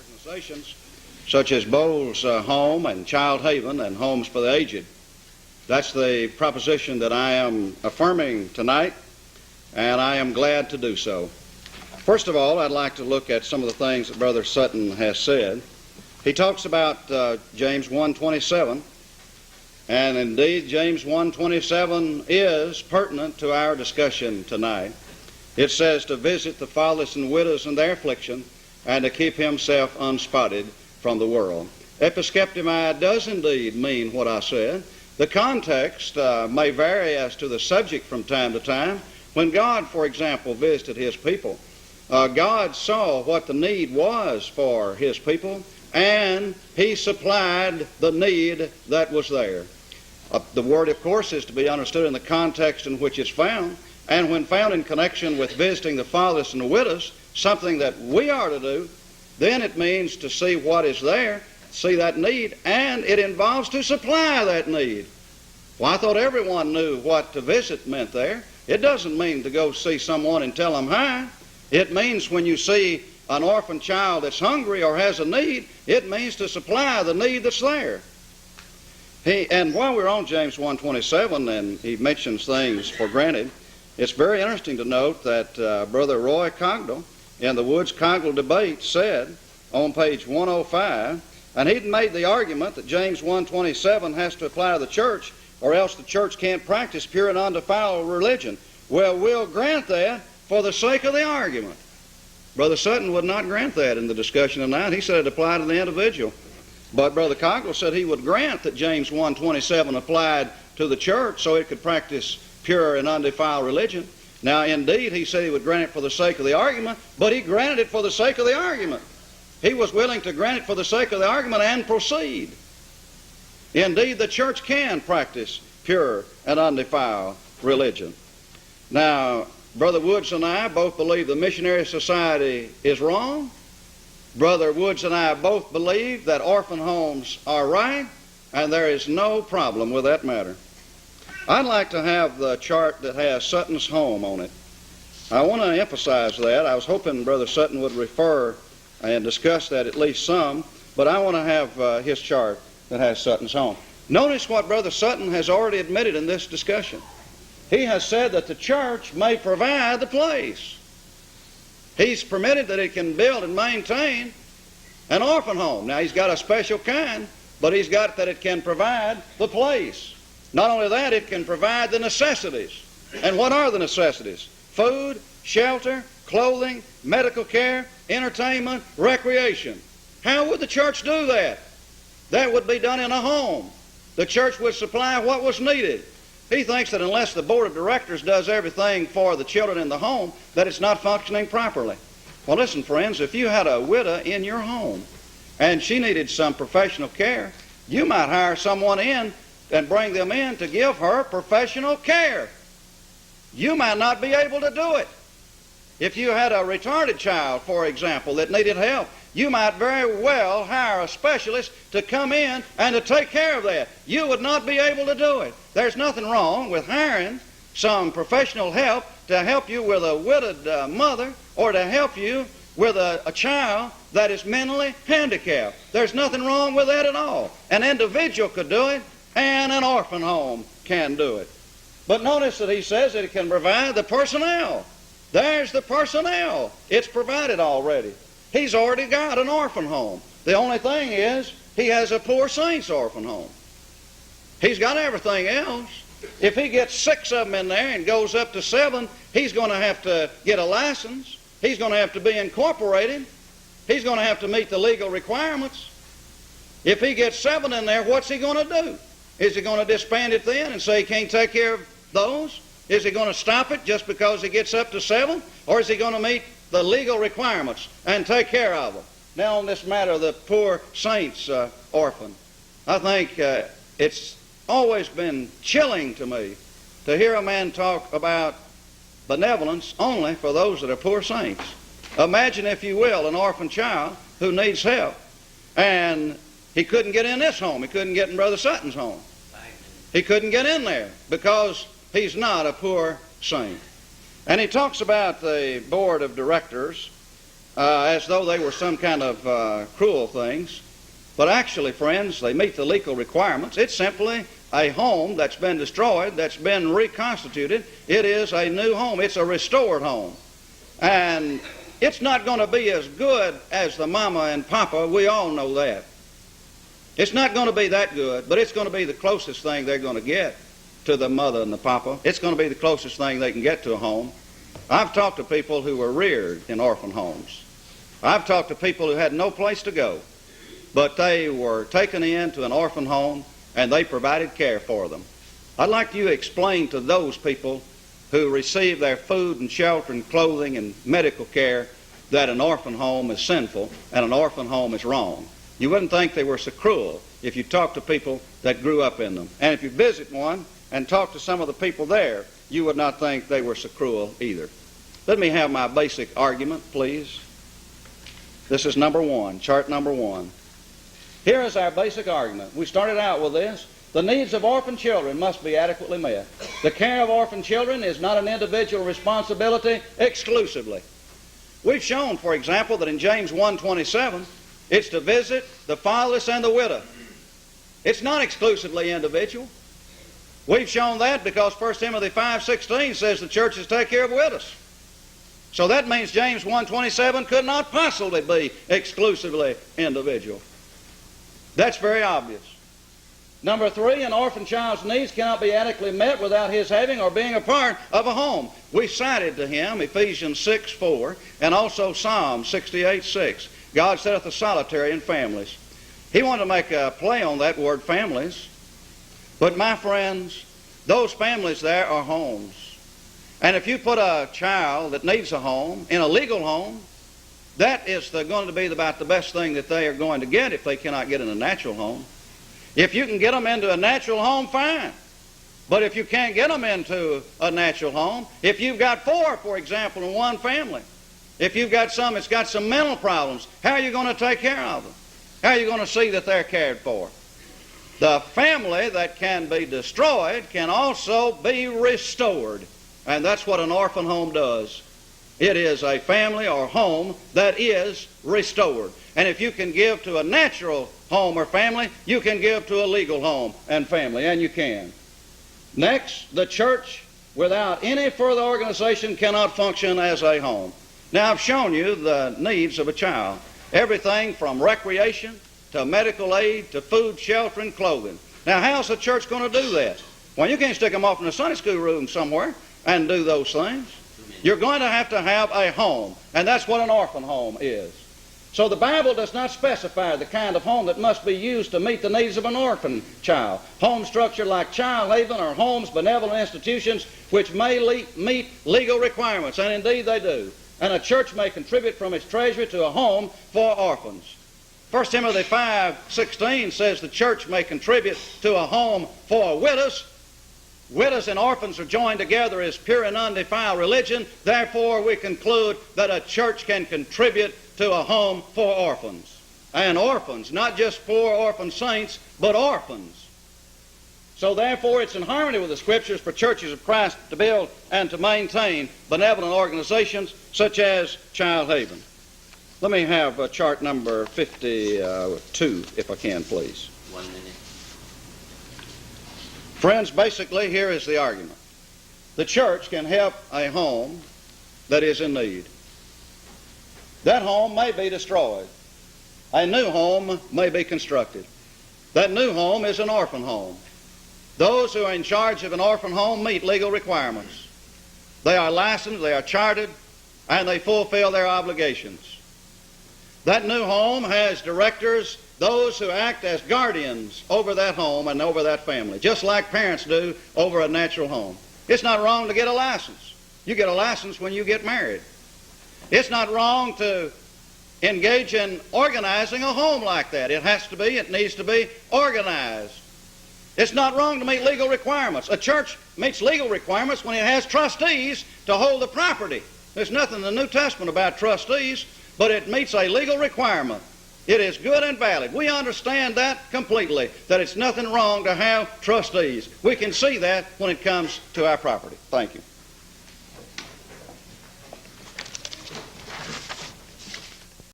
organizations such as Boles Home and Childhaven and Homes for the Aged. That's the proposition that I am affirming tonight, and I am glad to do so. First of all, I'd like to look at some of the things that Brother Sutton has said. He talks about James 1:27, and indeed James 1:27 is pertinent to our discussion tonight. It says to visit the fatherless and widows in their affliction and to keep himself unspotted from the world. Episkeptomai does indeed mean what I said. The context may vary as to the subject from time to time. When God, for example, visited his people, God saw what the need was for his people, and he supplied the need that was there. The word, of course, is to be understood in the context in which it's found, and when found in connection with visiting the fatherless and the widows, something that we are to do, then it means to see what is there, see that need, and it involves to supply that need. Well, I thought everyone knew what to visit meant there. It doesn't mean to go see someone and tell them hi. It means when you see an orphan child that's hungry or has a need, it means to supply the need that's there. And while we're on James 1:27, and he mentions things for granted, it's very interesting to note that Brother Roy Cogdell in the Woods-Cogdell debate said on page 105, and he'd made the argument that James 1:27 has to apply to the church, or else the church can't practice pure and undefiled religion. Well, we'll grant that for the sake of the argument. Brother Sutton would not grant that in the discussion tonight. He said it applied to the individual. But Brother Cogdell said he would grant that James 1:27 applied to the church so it could practice pure and undefiled religion. Now, indeed, he said he would grant it for the sake of the argument, but he granted it for the sake of the argument. He was willing to grant it for the sake of the argument and proceed. Indeed, the church can practice pure and undefiled religion. Now, Brother Woods and I both believe the missionary society is wrong. Brother Woods and I both believe that orphan homes are right, and there is no problem with that matter. I'd like to have the chart that has Sutton's home on it. I want to emphasize that. I was hoping Brother Sutton would refer and discuss that at least some, but I want to have his chart that has Sutton's home. Notice what Brother Sutton has already admitted in this discussion. He has said that the church may provide the place. He's permitted that it can build and maintain an orphan home. Now, he's got a special kind, but he's got that it can provide the place. Not only that, it can provide the necessities. And what are the necessities? Food, shelter, clothing, medical care, entertainment, recreation. How would the church do that? That would be done in a home. The church would supply what was needed. He thinks that unless the board of directors does everything for the children in the home, that it's not functioning properly. Well, listen, friends, if you had a widow in your home and she needed some professional care, you might hire someone in and bring them in to give her professional care. You might not be able to do it. If you had a retarded child, for example, that needed help, you might very well hire a specialist to come in and to take care of that. You would not be able to do it. There's nothing wrong with hiring some professional help to help you with a widowed mother or to help you with a child that is mentally handicapped. There's nothing wrong with that at all. An individual could do it, and an orphan home can do it. But notice that he says that it can provide the personnel. There's the personnel. It's provided already. He's already got an orphan home. The only thing is he has a poor saints orphan home. He's got everything else. If he gets 6 of them in there and goes up to 7, he's going to have to get a license. He's going to have to be incorporated. He's going to have to meet the legal requirements. If he gets 7 in there, what's he going to do? Is he going to disband it then and say he can't take care of those? Is he going to stop it just because he gets up to 7? Or is he going to meet the legal requirements and take care of them? Now, on this matter of the poor saints orphan, I think it's always been chilling to me to hear a man talk about benevolence only for those that are poor saints. Imagine, if you will, an orphan child who needs help, and he couldn't get in this home. He couldn't get in Brother Sutton's home. He couldn't get in there because he's not a poor saint. And he talks about the board of directors. as though they were some kind of cruel things. But actually, friends, they meet the legal requirements. It's simply a home that's been destroyed, that's been reconstituted. It is a new home. It's a restored home. And it's not going to be as good as the mama and papa. We all know that. It's not going to be that good, but it's going to be the closest thing they're going to get to the mother and the papa. It's going to be the closest thing they can get to a home. I've talked to people who were reared in orphan homes. I've talked to people who had no place to go, but they were taken into an orphan home and they provided care for them. I'd like you to explain to those people who receive their food and shelter and clothing and medical care that an orphan home is sinful and an orphan home is wrong. You wouldn't think they were so cruel if you talked to people that grew up in them. And if you visit one and talk to some of the people there, you would not think they were so cruel either. Let me have my basic argument, please. This is number one, chart number one. Here is our basic argument. We started out with this. The needs of orphan children must be adequately met. The care of orphan children is not an individual responsibility exclusively. We've shown, for example, that in James 1:27, it's to visit the fatherless and the widow. It's not exclusively individual. We've shown that because 1 Timothy 5:16 says the churches take care of widows. So that means James 1:27 could not possibly be exclusively individual. That's very obvious. Number three, an orphan child's needs cannot be adequately met without his having or being a part of a home. We cited to him Ephesians 6:4 and also Psalm 68:6. God setteth the solitary in families. He wanted to make a play on that word families. But my friends, those families there are homes. And if you put a child that needs a home in a legal home, that is going to be about the best thing that they are going to get if they cannot get in a natural home. If you can get them into a natural home, fine. But if you can't get them into a natural home, if you've got four, for example, in one family, if you've got some that's got some mental problems, how are you going to take care of them? How are you going to see that they're cared for? The family that can be destroyed can also be restored. And that's what an orphan home does. It is a family or home that is restored. And if you can give to a natural home or family, you can give to a legal home and family, and you can. Next, the church without any further organization cannot function as a home. Now, I've shown you the needs of a child. Everything from recreation to medical aid to food, shelter, and clothing. Now, how's the church going to do that? Well, you can't stick them off in a Sunday school room somewhere and do those things. You're going to have a home, and that's what an orphan home is. So the Bible does not specify the kind of home that must be used to meet the needs of an orphan child. Home structure like Childhaven or homes, benevolent institutions, which may meet legal requirements, and indeed they do. And a church may contribute from its treasury to a home for orphans. 1 Timothy 5:16 says the church may contribute to a home for widows. Widows and orphans are joined together as pure and undefiled religion. Therefore, we conclude that a church can contribute to a home for orphans. And orphans, not just poor orphan saints, but orphans. So therefore, it's in harmony with the Scriptures for churches of Christ to build and to maintain benevolent organizations such as Childhaven. Let me have chart number 52, if I can, please. 1 minute. Friends, basically, here is the argument. The church can help a home that is in need. That home may be destroyed. A new home may be constructed. That new home is an orphan home. Those who are in charge of an orphan home meet legal requirements. They are licensed, they are chartered, and they fulfill their obligations. That new home has directors, those who act as guardians over that home and over that family, just like parents do over a natural home. It's not wrong to get a license. You get a license when you get married. It's not wrong to engage in organizing a home like that. It needs to be organized. It's not wrong to meet legal requirements. A church meets legal requirements when it has trustees to hold the property. There's nothing in the New Testament about trustees, but it meets a legal requirement. It is good and valid. We understand that completely, that it's nothing wrong to have trustees. We can see that when it comes to our property. Thank you.